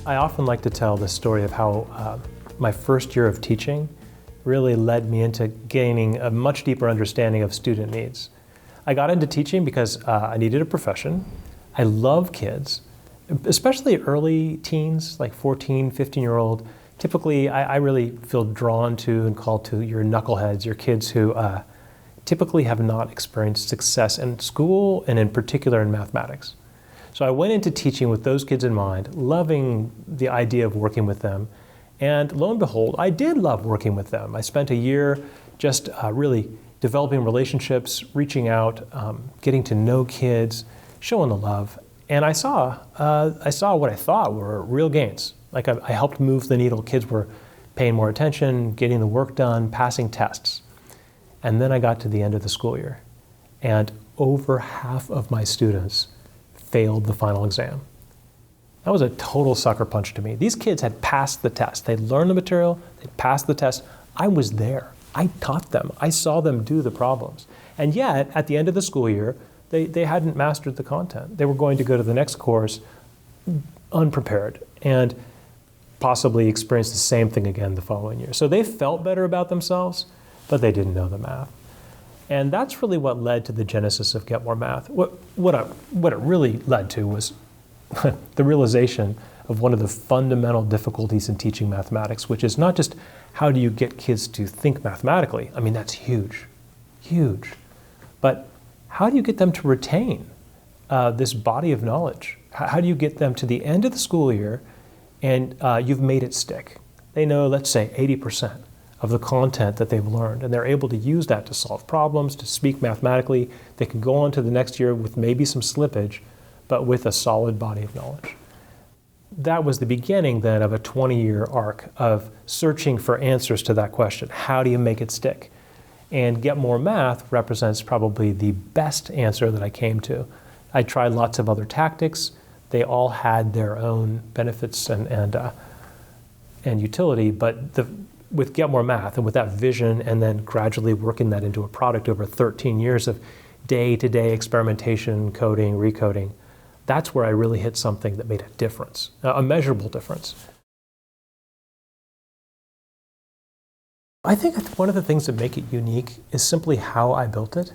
I often like to tell the story of how my first year of teaching really led me into gaining a much deeper understanding of student needs. I got into teaching because I needed a profession. I love kids, especially early teens, like 14, 15-year-old. Typically, I really feel drawn to and called to your knuckleheads, your kids who typically have not experienced success in school and in particular in mathematics. So I went into teaching with those kids in mind, loving the idea of working with them. And lo and behold, I did love working with them. I spent a year just really developing relationships, reaching out, getting to know kids, showing the love. And I saw what I thought were real gains. Like I helped move the needle. Kids were paying more attention, getting the work done, passing tests. And then I got to the end of the school year, and over half of my students failed the final exam. That was a total sucker punch to me. These kids had passed the test. They learned the material, they passed the test. I was there. I taught them. I saw them do the problems. And yet, at the end of the school year, they hadn't mastered the content. They were going to go to the next course unprepared and possibly experience the same thing again the following year. So they felt better about themselves, but they didn't know the math. And that's really what led to the genesis of Get More Math. What it really led to was the realization of one of the fundamental difficulties in teaching mathematics, which is not just how do you get kids to think mathematically. I mean, that's huge, huge. But how do you get them to retain this body of knowledge? How do you get them to the end of the school year and you've made it stick? They know, let's say, 80% of the content that they've learned, and they're able to use that to solve problems, to speak mathematically. They can go on to the next year with maybe some slippage, but with a solid body of knowledge. That was the beginning then of a 20-year arc of searching for answers to that question. How do you make it stick? And Get More Math represents probably the best answer that I came to. I tried lots of other tactics. They all had their own benefits and utility, but with Get More Math and with that vision and then gradually working that into a product over 13 years of day-to-day experimentation, coding, recoding, that's where I really hit something that made a difference, a measurable difference. I think one of the things that make it unique is simply how I built it.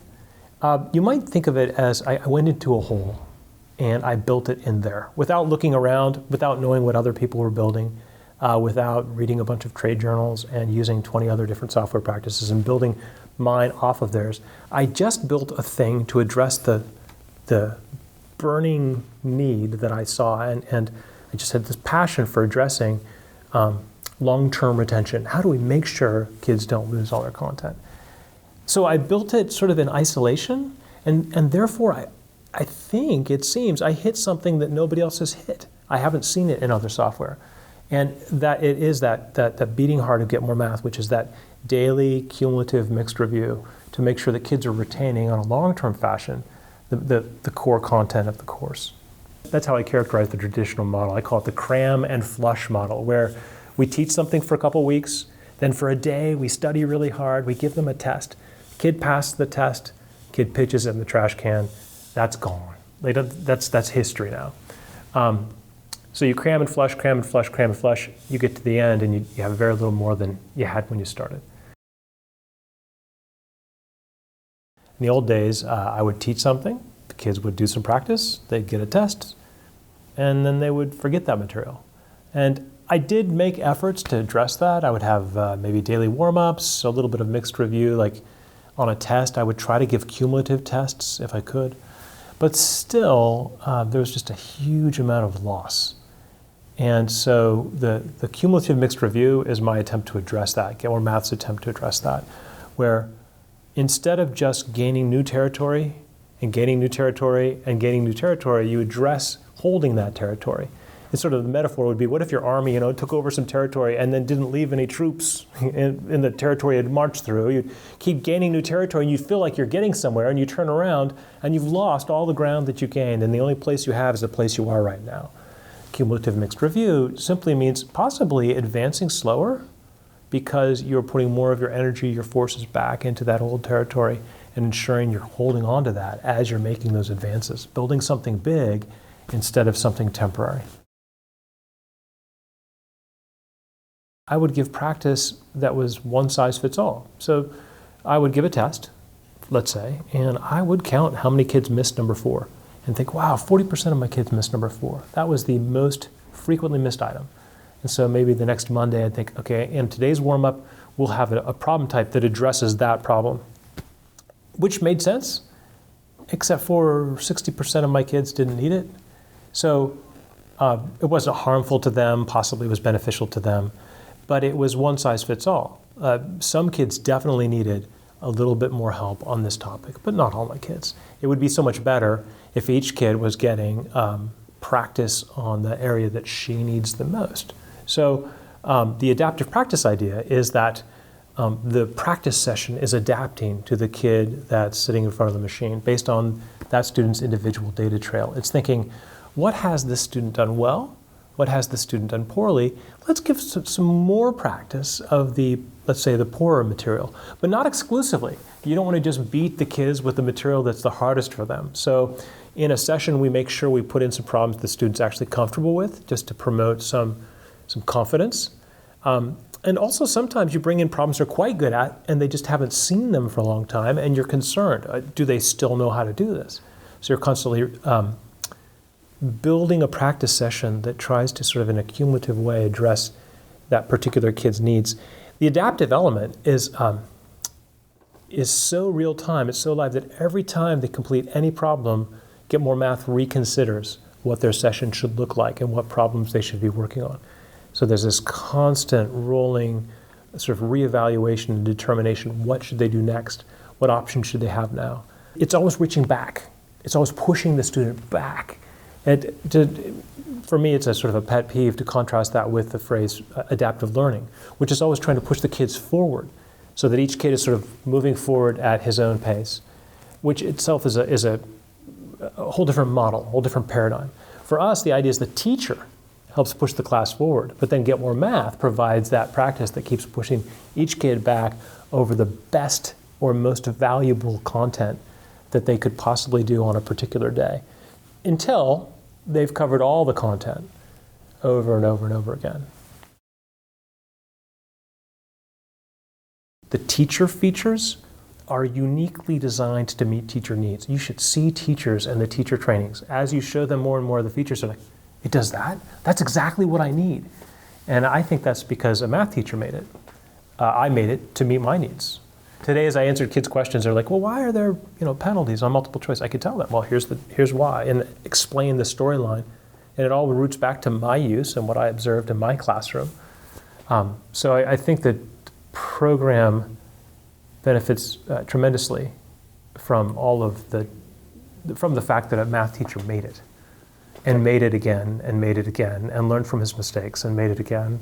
You might think of it as I went into a hole and I built it in there without looking around, without knowing what other people were building, without reading a bunch of trade journals and using 20 other different software practices and building mine off of theirs. I just built a thing to address the burning need that I saw, and I just had this passion for addressing long-term retention. How do we make sure kids don't lose all their content? So I built it sort of in isolation, and therefore I think, it seems, I hit something that nobody else has hit. I haven't seen it in other software. And that it is that beating heart of Get More Math, which is that daily cumulative mixed review to make sure that kids are retaining on a long-term fashion the core content of the course. That's how I characterize the traditional model. I call it the cram and flush model, where we teach something for a couple weeks, then for a day we study really hard, we give them a test. Kid passes the test, kid pitches it in the trash can, that's gone. That's history now. So you cram and flush, cram and flush, cram and flush, you get to the end and you have very little more than you had when you started. In the old days, I would teach something, the kids would do some practice, they'd get a test, and then they would forget that material. And I did make efforts to address that. I would have maybe daily warm-ups, a little bit of mixed review, like on a test, I would try to give cumulative tests if I could. But still, there was just a huge amount of loss. And so the cumulative mixed review is my attempt to address that, Get More Math's attempt to address that, where instead of just gaining new territory and gaining new territory and gaining new territory, you address holding that territory. And sort of the metaphor would be, what if your army, took over some territory and then didn't leave any troops in the territory it had marched through? You'd keep gaining new territory and you feel like you're getting somewhere, and you turn around and you've lost all the ground that you gained, and the only place you have is the place you are right now. Cumulative mixed review simply means possibly advancing slower because you're putting more of your energy, your forces back into that old territory and ensuring you're holding on to that as you're making those advances, building something big instead of something temporary. I would give practice that was one size fits all. So I would give a test, let's say, and I would count how many kids missed number 4 and think, wow, 40% of my kids missed number 4. That was the most frequently missed item. And so maybe the next Monday I'd think, okay, in today's warm-up, we'll have a problem type that addresses that problem, which made sense, except for 60% of my kids didn't need it. So it wasn't harmful to them, possibly it was beneficial to them, but it was one size fits all. Some kids definitely needed a little bit more help on this topic, but not all my kids. It would be so much better if each kid was getting practice on the area that she needs the most. So the adaptive practice idea is that the practice session is adapting to the kid that's sitting in front of the machine based on that student's individual data trail. It's thinking, what has this student done well? What has the student done poorly? Let's give some more practice of the, let's say, the poorer material, but not exclusively. You don't want to just beat the kids with the material that's the hardest for them. So in a session, we make sure we put in some problems the student's actually comfortable with, just to promote some confidence. And also sometimes you bring in problems they're quite good at and they just haven't seen them for a long time and you're concerned. Do they still know how to do this? So you're constantly building a practice session that tries to sort of in a cumulative way address that particular kid's needs. The adaptive element is so real time, it's so live that every time they complete any problem, Get More Math reconsiders what their session should look like and what problems they should be working on. So there's this constant rolling sort of reevaluation and determination. What should they do next? What options should they have now? It's always reaching back. It's always pushing the student back. And for me, it's a sort of a pet peeve to contrast that with the phrase adaptive learning, which is always trying to push the kids forward so that each kid is sort of moving forward at his own pace, which itself is a whole different model, a whole different paradigm. For us, the idea is the teacher helps push the class forward, but then Get More Math provides that practice that keeps pushing each kid back over the best or most valuable content that they could possibly do on a particular day, until they've covered all the content over and over and over again. The teacher features are uniquely designed to meet teacher needs. You should see teachers and the teacher trainings. As you show them more and more of the features, they're like, it does that? That's exactly what I need. And I think that's because a math teacher made it. I made it to meet my needs. Today, as I answered kids' questions, they're like, well, why are there penalties on multiple choice? I could tell them, well, here's why, and explain the storyline. And it all roots back to my use and what I observed in my classroom. So I think that program benefits tremendously from from the fact that a math teacher made it, and made it again, and made it again, and learned from his mistakes, and made it again.